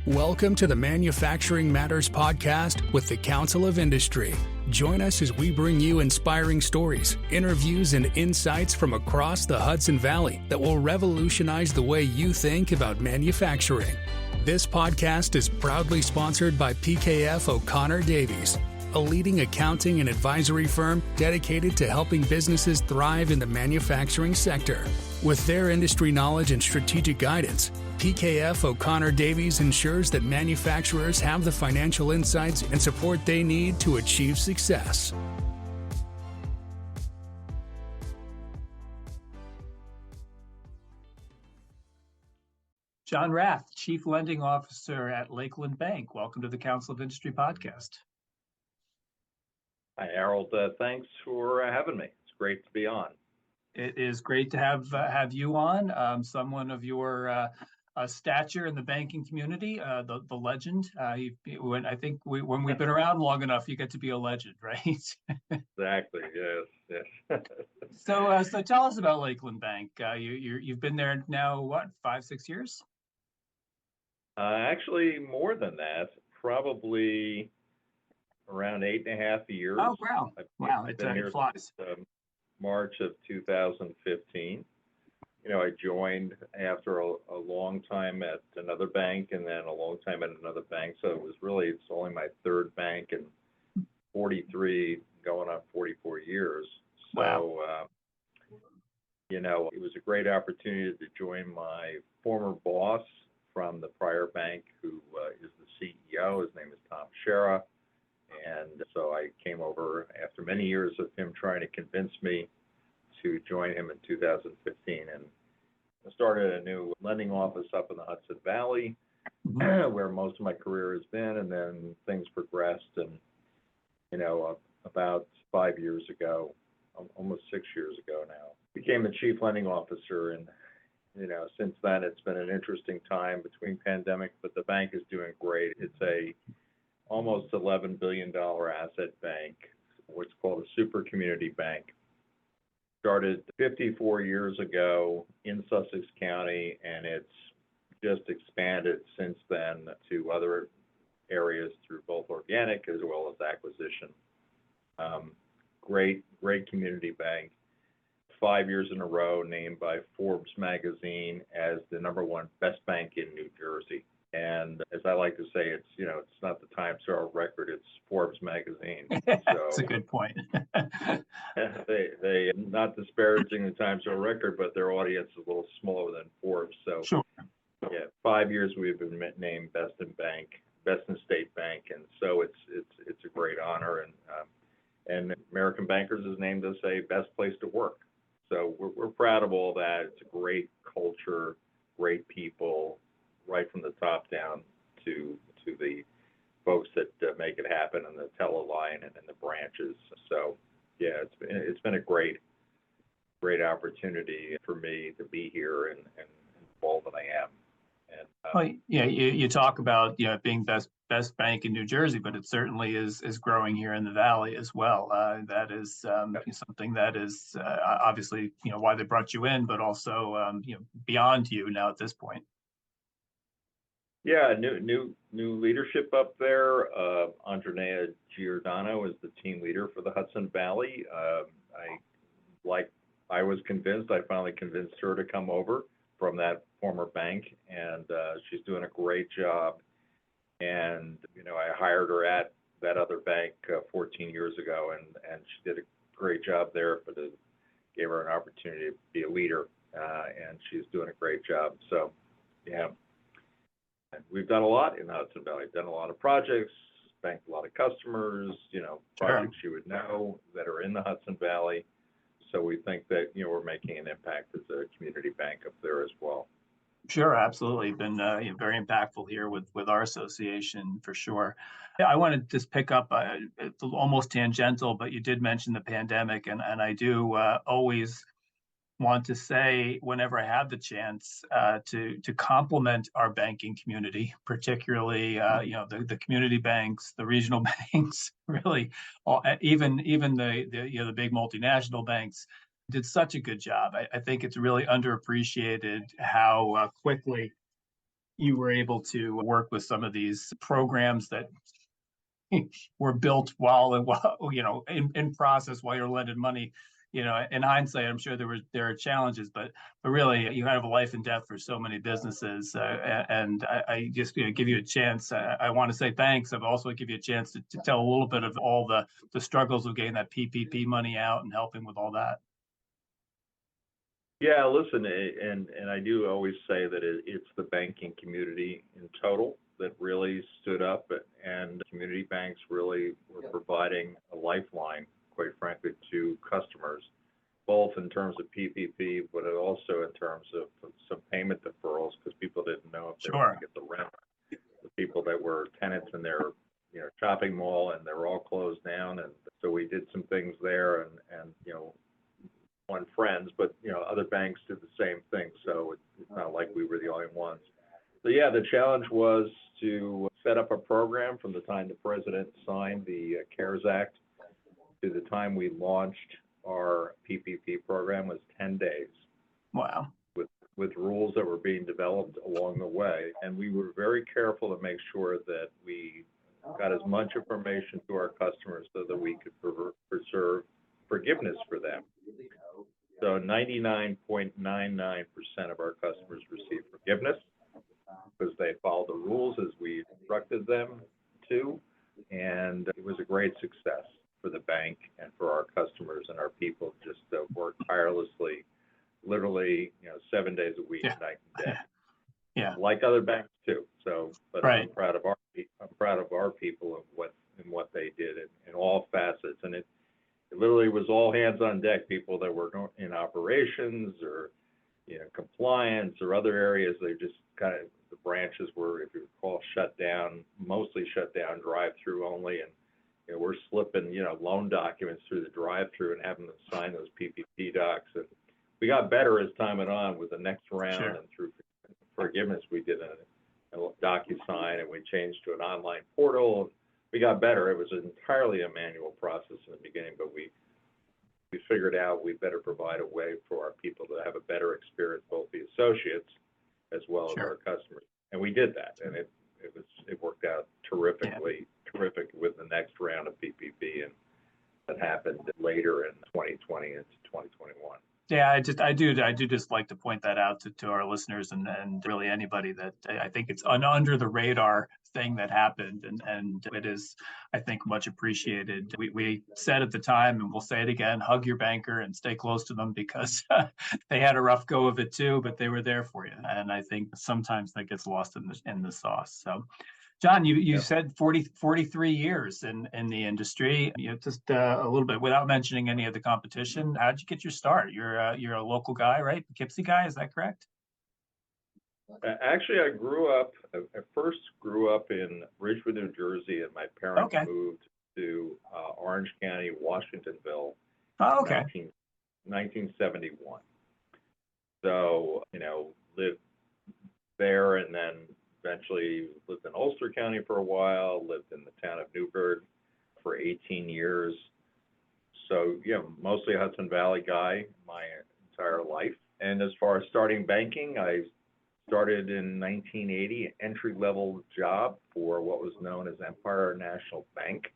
Welcome to the Manufacturing Matters podcast with the Council of Industry. Join us as we bring you inspiring stories, interviews, and insights from across the Hudson Valley that will revolutionize the way you think about manufacturing. This podcast is proudly sponsored by PKF O'Connor Davies, a leading accounting and advisory firm dedicated to helping businesses thrive in the manufacturing sector. With their industry knowledge and strategic guidance, PKF O'Connor Davies ensures that manufacturers have the financial insights and support they need to achieve success. John Rath, Chief Lending Officer at Lakeland Bank. Welcome to the Council of Industry podcast. Hi, Harold. Thanks for having me. It's great to be on. It is great to have you on. Someone of your stature in the banking community, the legend. I think when we've been around long enough, you get to be a legend, right? Exactly. Yes. So tell us about Lakeland Bank. You've been there now, what, 5-6 years? Actually, more than that. Probably around 8.5 years. Oh, wow! Wow, it flies. March of 2015. I joined after a long time at another bank and then a long time at another bank. So it's only my third bank in 43, going on 44 years. So, wow. It was a great opportunity to join my former boss from the prior bank, who is the CEO. His name is Tom Shera. And so I came over after many years of him trying to convince me to join him in 2015. And I started a new lending office up in the Hudson Valley, where most of my career has been. And then things progressed. And, about 5 years ago, almost 6 years ago now, became the chief lending officer. And, since then, it's been an interesting time between pandemic, but the bank is doing great. It's a almost $11 billion asset bank, what's called a super community bank. Started 54 years ago in Sussex County, and it's just expanded since then to other areas through both organic as well as acquisition. Great community bank. 5 years in a row named by Forbes magazine as the #1 best bank in New Jersey. And as I like to say, it's not the Times Star record, it's Forbes magazine. So that's a good point. they not disparaging the Times Star record, but their audience is a little smaller than Forbes. So sure. Yeah, 5 years we've been named Best-In-State Bank, and so it's a great honor. And American Bankers has named us a best place to work. So we're proud of all that. It's a great culture, great people, right from the top down to the folks that make it happen in the teleline and in the branches. So yeah, it's been a great opportunity for me to be here and involved that I am. And you talk about being best bank in New Jersey, but it certainly is growing here in the Valley as well. That is something that is obviously why they brought you in, but also beyond you now at this point. Yeah, new leadership up there. Andrea Giordano is the team leader for the Hudson Valley. I was convinced. I finally convinced her to come over from that former bank, and she's doing a great job. And I hired her at that other bank 14 years ago, and she did a great job there. But it gave her an opportunity to be a leader, and she's doing a great job. So, yeah. And we've done a lot in the Hudson Valley, done a lot of projects, banked a lot of customers, projects you would know that are in the Hudson Valley. So we think that, we're making an impact as a community bank up there as well. Sure, absolutely. Been very impactful here with our association for sure. Yeah, I want to just pick up it's almost tangential, but you did mention the pandemic, and I do always want to say whenever I have the chance to compliment our banking community, particularly the community banks, the regional banks, really, even the big multinational banks did such a good job. I think it's really underappreciated how quickly you were able to work with some of these programs that were built while in process while you're lending money. In hindsight, I'm sure there are challenges, but really you have a life and death for so many businesses. And I just give you a chance. I want to say thanks. I've also give you a chance to tell a little bit of all the struggles of getting that PPP money out and helping with all that. Yeah, listen, and I do always say that it's the banking community in total that really stood up, and community banks really were providing a lifeline, quite frankly, to customers, both in terms of PPP, but also in terms of some payment deferrals, because people didn't know if they were going to get the rent. The people that were tenants in their shopping mall, and they were all closed down, and so we did some things there, and won friends, but other banks did the same thing, so it's not like we were the only ones. So yeah, the challenge was to set up a program from the time the president signed the CARES Act to the time we launched our PPP program was 10 days. Wow. With rules that were being developed along the way. And we were very careful to make sure that we got as much information to our customers so that we could preserve forgiveness for them. So 99.99% of our customers received forgiveness because they followed the rules as we instructed them to, and it was a great success for the bank and for our customers, and our people just worked tirelessly, literally 7 days a week, night and day. Yeah, like other banks too. So, but right. I'm proud of our people and what they did in all facets, and it literally was all hands on deck. People that were in operations or compliance or other areas. They just kind of, the branches were, if you recall, mostly shut down, drive-through only, and we're slipping loan documents through the drive-through and having them sign those PPP docs. And we got better as time went on with the next round. Sure. And through forgiveness, we did a DocuSign, and we changed to an online portal. We got better. It was entirely a manual process in the beginning, but we figured out we better provide a way for our people to have a better experience, both the associates as well as our customers. And we did that, and it worked out terrific with the next round of PPP, and that happened later in 2020 into 2021. Yeah, I do just like to point that out to our listeners and really anybody that I think it's an under the radar thing that happened, and it is, I think, much appreciated. We said at the time, and we'll say it again, hug your banker and stay close to them, because they had a rough go of it too, but they were there for you. And I think sometimes that gets lost in the sauce. So, John, you said 43 years in the industry. Just a little bit, without mentioning any of the competition, how'd you get your start? You're a local guy, right? Poughkeepsie guy, is that correct? Actually, I first grew up in Ridgewood, New Jersey, and my parents moved to Orange County, Washingtonville in 1971. So, lived there, and then eventually lived in Ulster County for a while, lived in the town of Newburgh for 18 years. So, mostly a Hudson Valley guy my entire life. And as far as starting banking, I started in 1980, an entry-level job for what was known as Empire National Bank,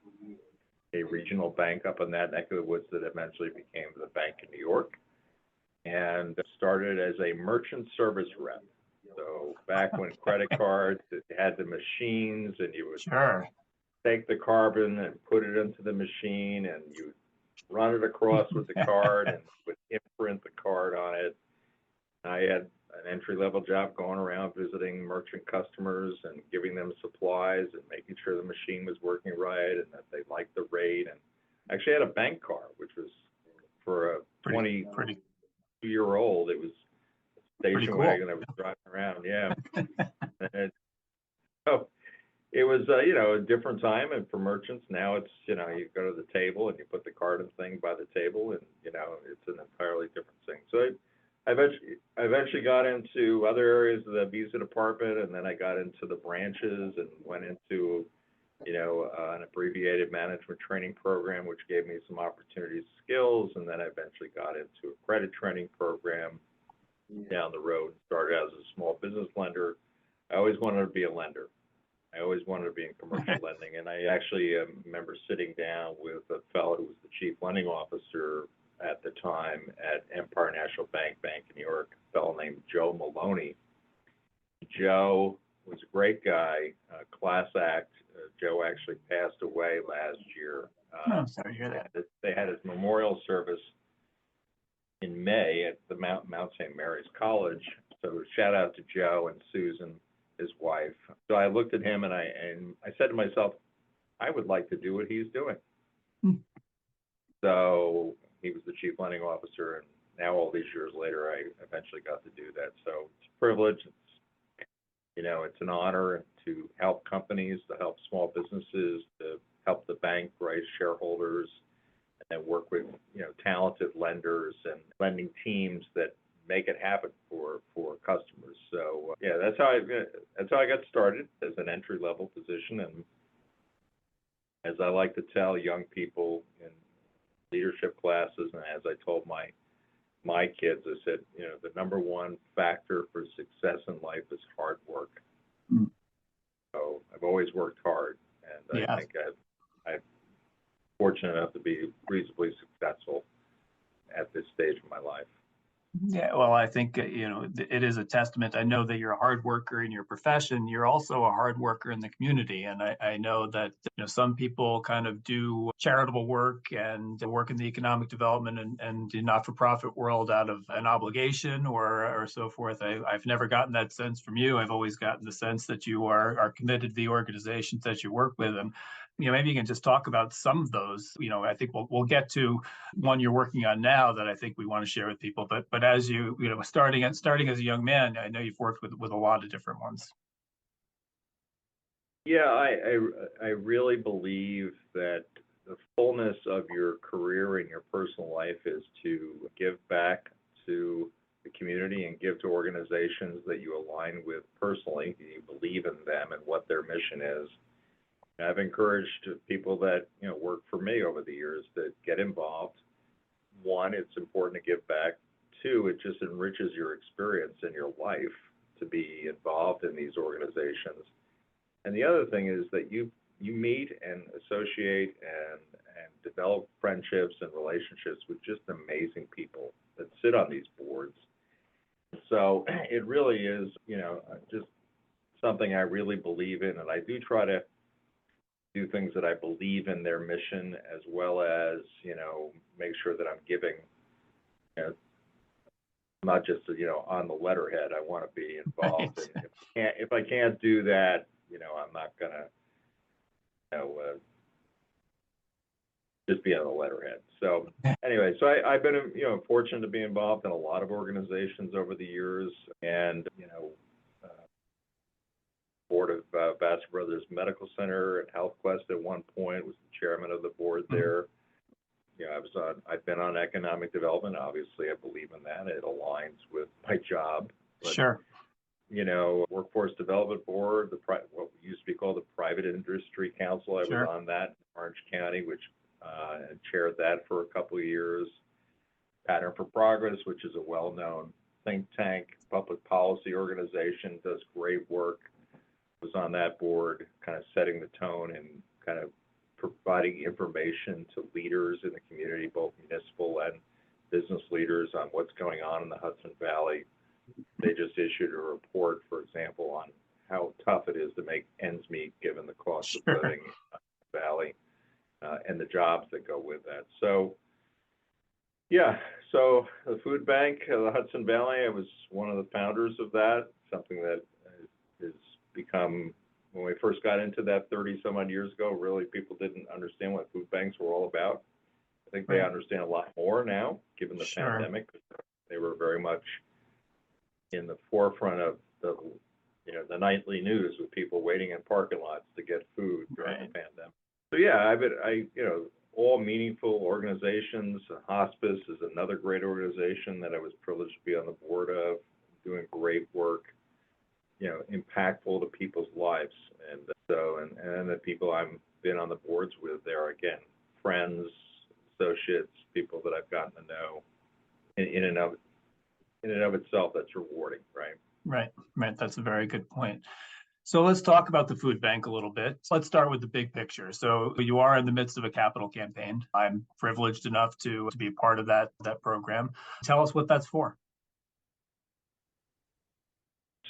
a regional bank up in that neck of the woods that eventually became the Bank of New York, and started as a merchant service rep. So back when credit cards had the machines, and you would take the carbon and put it into the machine, and you run it across with the card and would imprint the card on it. I had an entry-level job going around visiting merchant customers and giving them supplies and making sure the machine was working right and that they liked the rate. And I actually had a bank car, which was for a 22-year-old. It was station wagon that was driving around, and so it was, a different time, and for merchants now it's, you go to the table and you put the card and thing by the table, and it's an entirely different thing. So I eventually got into other areas of the visa department, and then I got into the branches and went into, an abbreviated management training program, which gave me some opportunities, skills, and then I eventually got into a credit training program down the road. Started as a small business lender, I always wanted to be a lender. I always wanted to be in commercial lending. And I actually remember sitting down with a fellow who was the chief lending officer at the time at Empire National Bank in New York, a fellow named Joe Maloney. Joe was a great guy, class act. Joe actually passed away last year. I'm sorry to hear that. They had his memorial service in May at the Mount St. Mary's College. So shout out to Joe and Susan, his wife. So I looked at him and I said to myself, I would like to do what he's doing. So he was the chief lending officer, and now all these years later, I eventually got to do that. So it's a privilege. It's an honor to help companies, to help small businesses, to help the bank raise shareholders, and then work with talented lenders and lending teams that make it happen for customers. So yeah, that's how I got started, as an entry level position. And as I like to tell young people in leadership classes, and as I told my kids, I said, the number one factor for success in life is hard work. So I've always worked hard, and I think I'm fortunate enough to be reasonably successful at this stage of my life. Yeah, well, I think, it is a testament. I know that you're a hard worker in your profession. You're also a hard worker in the community. And I know that, some people kind of do charitable work and work in the economic development and the not-for-profit world out of an obligation or so forth. I've never gotten that sense from you. I've always gotten the sense that you are committed to the organizations that you work with. And maybe you can just talk about some of those. I think we'll get to one you're working on now that I think we want to share with people. But as you starting as a young man, I know you've worked with a lot of different ones. Yeah, I really believe that the fullness of your career and your personal life is to give back to the community and give to organizations that you align with personally. You believe in them and what their mission is. I've encouraged people that work for me over the years to get involved. One, it's important to give back. Two, it just enriches your experience in your life to be involved in these organizations. And the other thing is that you meet and associate and develop friendships and relationships with just amazing people that sit on these boards. So it really is, just something I really believe in, and I do try to do things that I believe in their mission, as well as make sure that I'm giving, not just on the letterhead. I want to be involved. Right. And if I can't do that, I'm not gonna just be on the letterhead. So anyway, so I've been fortunate to be involved in a lot of organizations over the years, and board of Bassett Brothers Medical Center and Health Quest at one point, was the chairman of the board there. I've been on economic development. Obviously, I believe in that. It aligns with my job. But, Sure. Workforce Development Board, what used to be called the Private Industry Council. I was on that in Orange County, which chaired that for a couple of years. Pattern for Progress, which is a well-known think tank, public policy organization, does great work. Was on that board, kind of setting the tone and kind of providing information to leaders in the community, both municipal and business leaders, on what's going on in the Hudson Valley. They just issued a report, for example, on how tough it is to make ends meet given the cost of living in the Hudson Valley and the jobs that go with that. So, yeah, so the food bank, the Hudson Valley, I was one of the founders of that, something that is become, when we first got into that 30 some odd years ago, really people didn't understand what food banks were all about. I think they understand a lot more now, given the pandemic. They were very much in the forefront of the nightly news, with people waiting in parking lots to get food during the pandemic. So yeah, all meaningful organizations. Hospice is another great organization that I was privileged to be on the board of, doing great work, impactful to people's lives. And so, and the people I've been on the boards with there, again, friends, associates, people that I've gotten to know in and of itself, that's rewarding, right? Right. Right. That's a very good point. So let's talk about the food bank a little bit. Let's start with the big picture. So you are in the midst of a capital campaign. I'm privileged enough to be a part of that program. Tell us what that's for.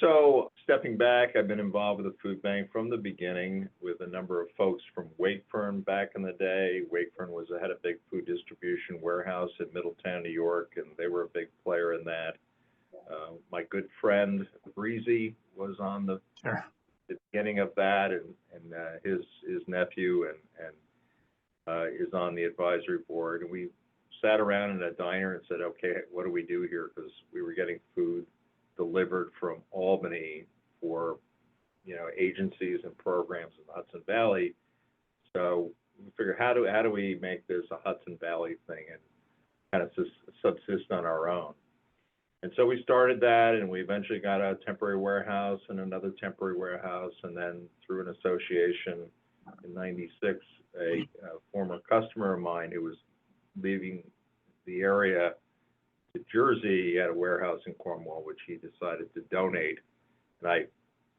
So stepping back, I've been involved with the food bank from the beginning with a number of folks from Wakefern back in the day. Wakefern had a big food distribution warehouse in Middletown, New York, and they were a big player in that. My good friend Breezy was on the beginning of that, and his nephew and is on the advisory board. And we sat around in a diner and said, okay, what do we do here? Because we were getting food delivered from Albany for, agencies and programs in the Hudson Valley. So we figured, how do we make this a Hudson Valley thing and kind of subsist on our own? And so we started that, and we eventually got a temporary warehouse and another temporary warehouse, and then through an association in '96, a former customer of mine who was leaving the area to Jersey, he had a warehouse in Cornwall, which he decided to donate. And I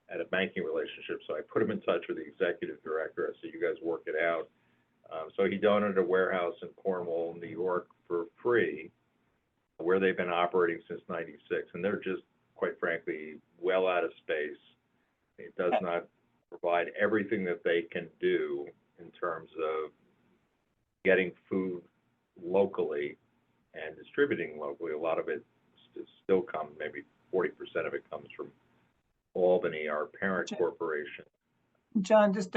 had a banking relationship, so I put him in touch with the executive director. I said, you guys work it out. So he donated a warehouse in Cornwall, New York for free, where they've been operating since '96. And they're just, quite frankly, well out of space. It does not provide everything that they can do in terms of getting food locally and distributing locally. A lot of it still comes, maybe 40% of it comes from Albany, our parent corporation. John, just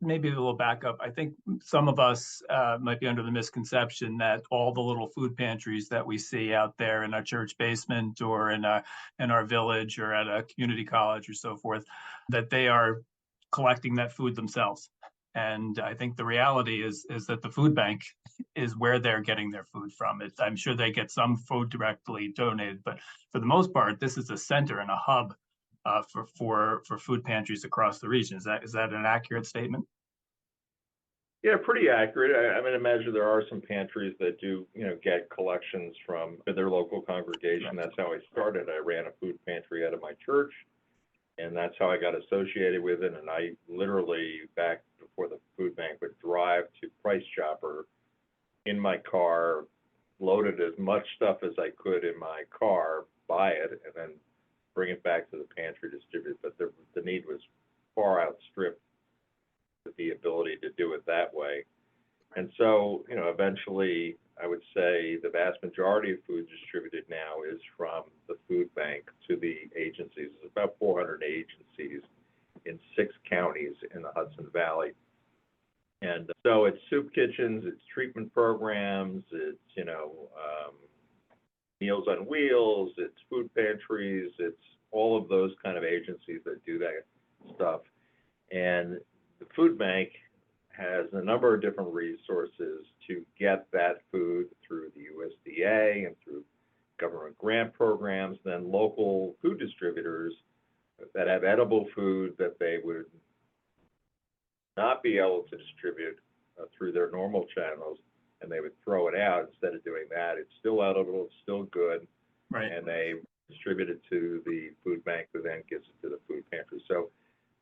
maybe a little backup. I think some of us might be under the misconception that all the little food pantries that we see out there in our church basement or in our village or at a community college or so forth, that they are collecting that food themselves. And I think the reality is that the food bank is where they're getting their food from. I'm sure they get some food directly donated, but for the most part, this is a center and a hub for food pantries across the region. Is that an accurate statement? Yeah, pretty accurate. I mean, imagine there are some pantries that do, get collections from their local congregation. That's how I started. I ran a food pantry out of my church, and that's how I got associated with it. And I literally, back before the food bank, would drive to Price Chopper in my car, loaded as much stuff as I could in my car, buy it, and then bring it back to the pantry, distribute. But the need was far outstripped the ability to do it that way. And so, eventually, I would say the vast majority of food distributed now is from the food bank to the agencies. It's about 400 agencies in 6 counties in the Hudson Valley. And so it's soup kitchens, it's treatment programs, it's, Meals on Wheels, it's food pantries, it's all of those kind of agencies that do that stuff. And the food bank has a number of different resources to get that food through the USDA and through government grant programs, then local food distributors that have edible food that they would not be able to distribute through their normal channels, and they would throw it out. Instead of doing that, it's still edible, it's still good, right? And they distribute it to the food bank, who then gives it to the food pantry. So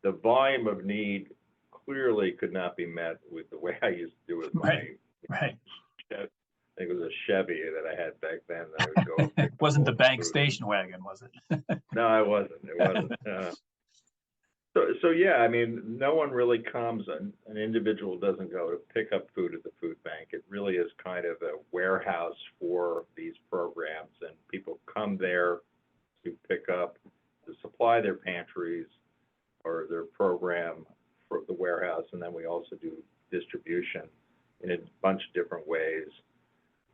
the volume of need clearly could not be met with the way I used to do it. Right. I think it was a Chevy that I had back then. That I would go it wasn't the bank station wagon, was it? No, it wasn't. It wasn't. So yeah, I mean, no one really comes, an individual doesn't go to pick up food at the food bank. It really is kind of a warehouse for these programs, and people come there to pick up, to supply their pantries or their program for the warehouse. And then we also do distribution in a bunch of different ways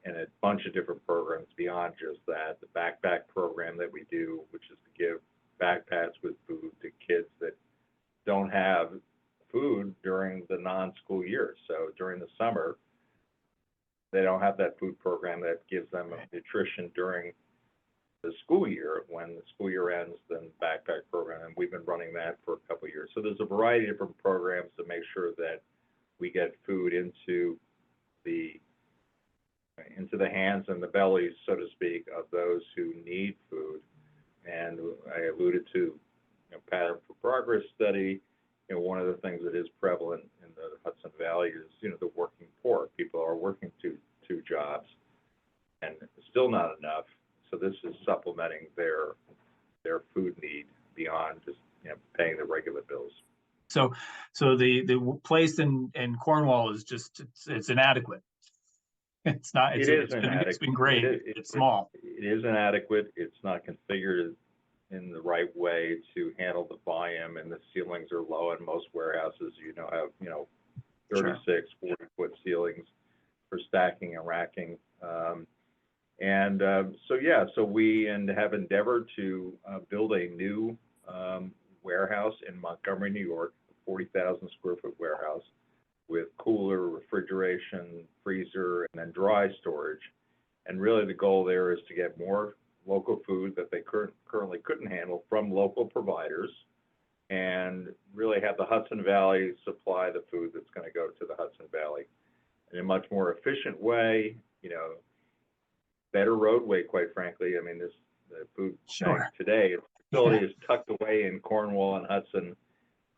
and a bunch of different programs beyond just that. The backpack program that we do, which is to give backpacks with food to kids that don't have food during the non-school year. So during the summer, they don't have that food program that gives them nutrition during the school year. When the school year ends, then backpack program, and we've been running that for a couple of years. So there's a variety of different programs to make sure that we get food into the hands and the bellies, so to speak, of those who need food. And I alluded to pattern for progress study, one of the things that is prevalent in the Hudson Valley is, the working poor. People are working two jobs and still not enough. So this is supplementing their food need beyond just, paying the regular bills. So the place in Cornwall is just, it's inadequate. It's not, it's been great. It's small. It is inadequate. It's not configured in the right way to handle the volume, and the ceilings are low in most warehouses. Have 36, 40-foot ceilings for stacking and racking. So we have endeavored to build a new warehouse in Montgomery, New York, a 40,000 square foot warehouse with cooler, refrigeration, freezer, and then dry storage. And really the goal there is to get more local food that they currently couldn't handle from local providers, and really have the Hudson Valley supply the food that's going to go to the Hudson Valley in a much more efficient way, better roadway, quite frankly. I mean, the food bank today, its facility is tucked away in Cornwall and Hudson,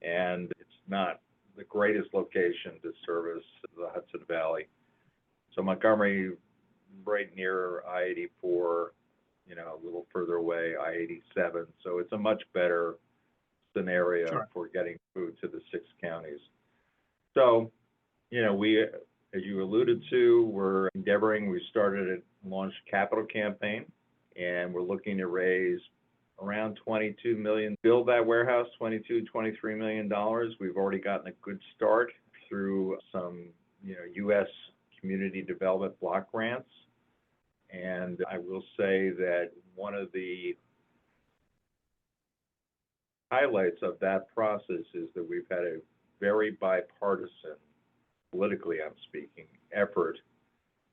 and it's not the greatest location to service the Hudson Valley. So Montgomery, right near I-84, a little further away, I-87. So it's a much better scenario for getting food to the 6 counties. So, we, as you alluded to, we're endeavoring, we launched a capital campaign, and we're looking to raise around $22 million, build that warehouse, $23 million. We've already gotten a good start through some, U.S. community development block grants. And I will say that one of the highlights of that process is that we've had a very bipartisan, politically I'm speaking, effort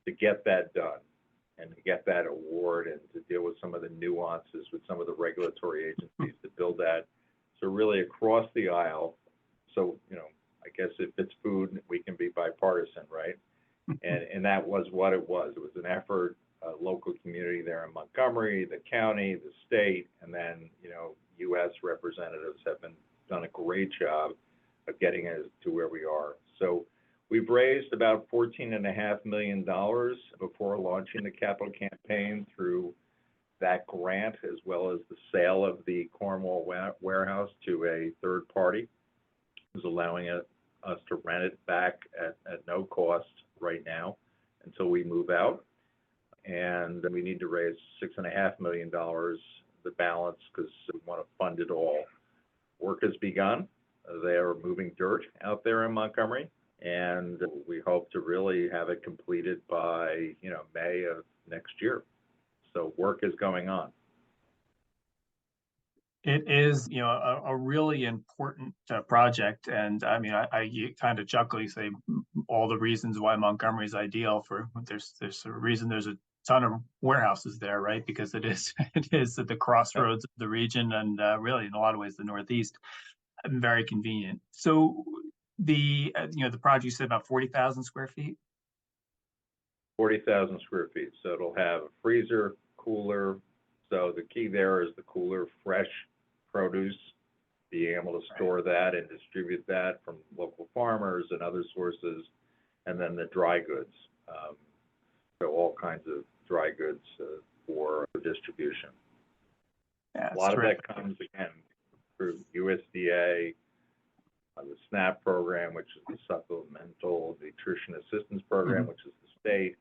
to get that done and to get that award and to deal with some of the nuances with some of the regulatory agencies to build that. So really across the aisle. So, I guess if it's food, we can be bipartisan, right? And that was what it was. It was an effort, local community there in Montgomery, the county, the state, and then, U.S. representatives have done a great job of getting us to where we are. So we've raised about $14.5 million before launching the capital campaign through that grant, as well as the sale of the Cornwall warehouse to a third party, who's allowing us to rent it back at no cost right now until we move out. And we need to raise $6.5 million, the balance, because we want to fund it all. Work has begun. They are moving dirt out there in Montgomery, and we hope to really have it completed by, May of next year. So work is going on. It is, a really important project. And I mean, I kind of chuckle, you say all the reasons why Montgomery is ideal for, there's a reason there's a ton of warehouses there, right? Because it is at the crossroads of the region, and really in a lot of ways the Northeast, and very convenient. So the project, you said about 40,000 square feet? 40,000 square feet. So it'll have a freezer, cooler. So the key there is the cooler, fresh produce, being able to store that and distribute that from local farmers and other sources, and then the dry goods. So all kinds of dry goods for distribution. Yeah, a lot of that comes, again, through USDA, the SNAP program, which is the Supplemental Nutrition Assistance Program, which is the state.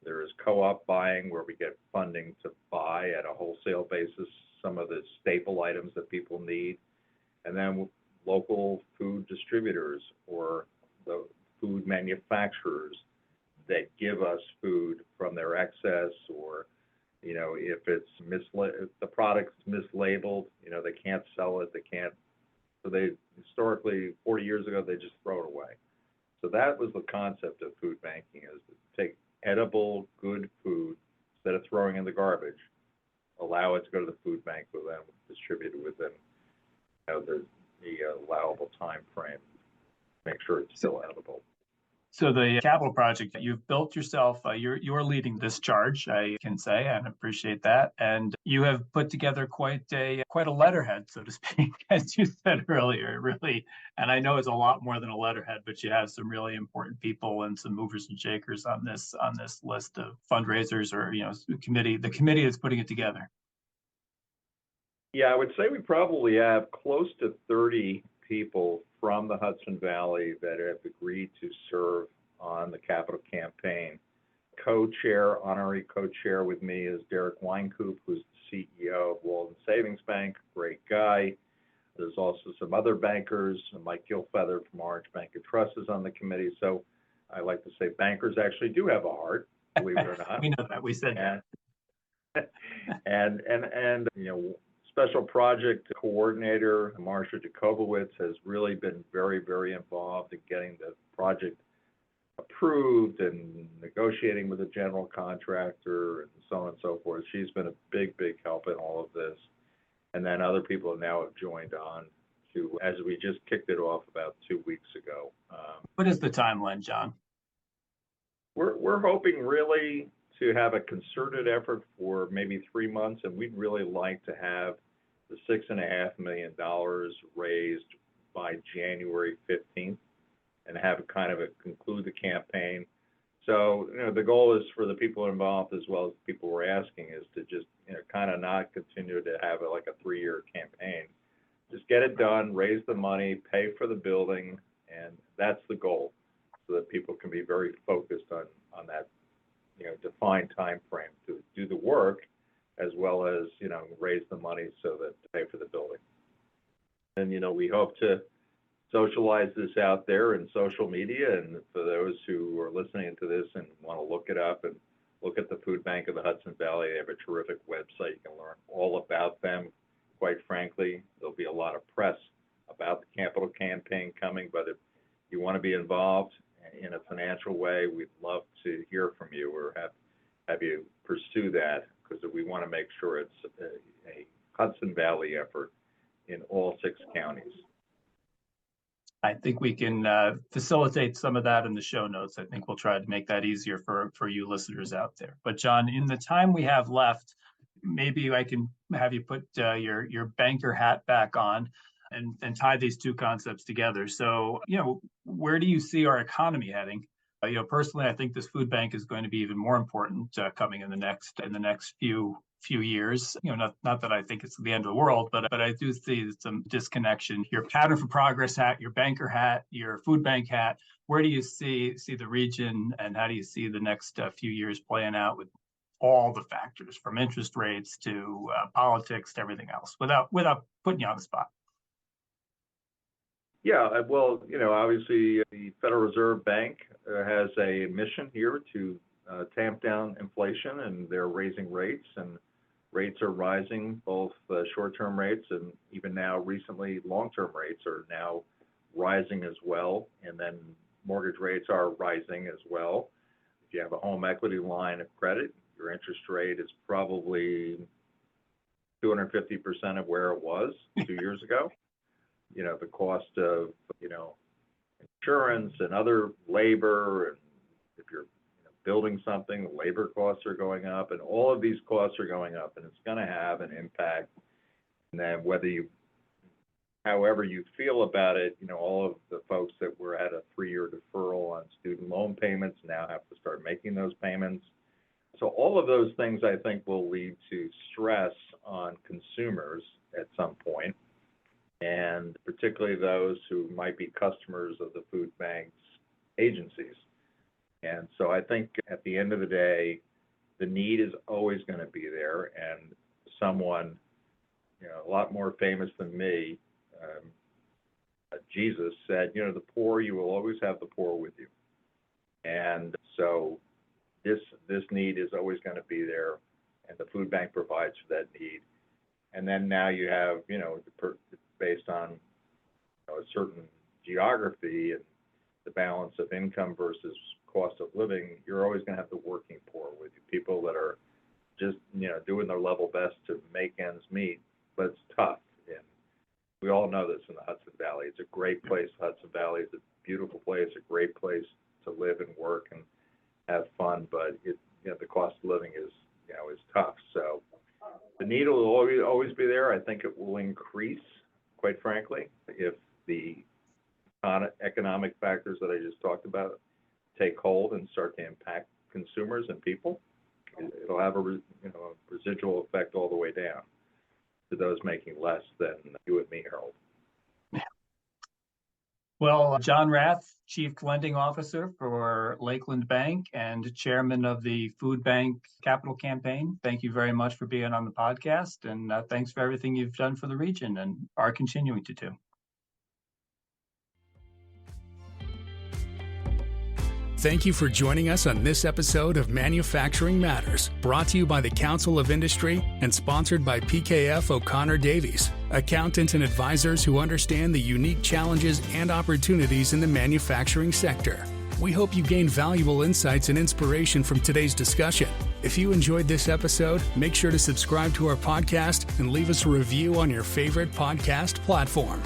There is co-op buying, where we get funding to buy at a wholesale basis some of the staple items that people need. And then local food distributors or the food manufacturers that give us food from their excess, or, if it's if the product's mislabeled, they can't sell it, so they historically, 40 years ago, they just throw it away. So that was the concept of food banking, is to take edible, good food, instead of throwing in the garbage, allow it to go to the food bank for them, distributed within the allowable time frame, make sure it's still edible. So the capital project that you've built yourself, you're leading this charge, I can say, and appreciate that. And you have put together quite a letterhead, so to speak, as you said earlier, really. And I know it's a lot more than a letterhead, but you have some really important people and some movers and shakers on this list of fundraisers or the committee that's putting it together. Yeah, I would say we probably have close to 30 people from the Hudson Valley that have agreed to serve on the capital campaign. Honorary co-chair with me is Derek Weinkoop, who's the CEO of Walden Savings Bank, great guy. There's also some other bankers, Mike Gilfeather from Orange Bank and Trust is on the committee. So I like to say bankers actually do have a heart, believe it or not. We know that, we said that. And Special project coordinator, Marcia Jacobowitz, has really been very, very involved in getting the project approved and negotiating with the general contractor and so on and so forth. She's been a big, big help in all of this. And then other people now have joined on as we just kicked it off about 2 weeks ago. What is the timeline, John? We're hoping really to have a concerted effort for maybe 3 months, and we'd really like to have the $6.5 million raised by January 15th and have conclude the campaign. So, the goal is for the people involved as well as the people we're asking is to just, not continue to have like a 3-year campaign. Just get it done, raise the money, pay for the building, and that's the goal so that people can be very focused on that, defined time frame to do the work as well as, raise the money so that to pay for the building. And, we hope to socialize this out there in social media. And for those who are listening to this and want to look it up and look at the Food Bank of the Hudson Valley, they have a terrific website. You can learn all about them. Quite frankly, there'll be a lot of press about the capital campaign coming, but if you want to be involved in a financial way, we'd love to hear from you or have you pursue that, because we want to make sure it's a Hudson Valley effort in all 6 counties. I think we can facilitate some of that in the show notes. I think we'll try to make that easier for you listeners out there. But John, in the time we have left, maybe I can have you put your banker hat back on and tie these two concepts together. So, where do you see our economy heading? Personally, I think this food bank is going to be even more important coming in the next few years. Not that I think it's the end of the world, but I do see some disconnection. Your Pattern for Progress hat, your banker hat, your food bank hat. Where do you see the region, and how do you see the next few years playing out with all the factors from interest rates to politics to everything else, without putting you on the spot? Yeah, well, obviously the Federal Reserve Bank has a mission here to tamp down inflation, and they're raising rates, and rates are rising, both short-term rates and even now recently long-term rates are now rising as well, and then mortgage rates are rising as well. If you have a home equity line of credit, your interest rate is probably 250% of where it was 2 years ago. The cost of, insurance and other labor, and if you're building something, the labor costs are going up, and all of these costs are going up, and it's going to have an impact. And then however you feel about it, all of the folks that were at a 3-year deferral on student loan payments now have to start making those payments. So all of those things, I think, will lead to stress on consumers at some point, and particularly those who might be customers of the food bank's agencies. And so I think at the end of the day, the need is always going to be there. And someone, a lot more famous than me, Jesus said, the poor, you will always have the poor with you. And so this need is always going to be there, and the food bank provides for that need. And then now you have, based on a certain geography and the balance of income versus cost of living, you're always going to have the working poor with you, people that are just, doing their level best to make ends meet, but it's tough. And we all know this in the Hudson Valley. It's a great place. Hudson Valley is a beautiful place, a great place to live and work and have fun, but the cost of living is tough. So the need will always be there. I think it will increase, quite frankly, if the economic factors that I just talked about take hold and start to impact consumers and people. It'll have a residual effect all the way down to those making less than you and me, Harold. Well, John Rath, Chief Lending Officer for Lakeland Bank and Chairman of the Food Bank Capital Campaign, thank you very much for being on the podcast, and thanks for everything you've done for the region and are continuing to do. Thank you for joining us on this episode of Manufacturing Matters, brought to you by the Council of Industry and sponsored by PKF O'Connor Davies, accountants and advisors who understand the unique challenges and opportunities in the manufacturing sector. We hope you gained valuable insights and inspiration from today's discussion. If you enjoyed this episode, make sure to subscribe to our podcast and leave us a review on your favorite podcast platform.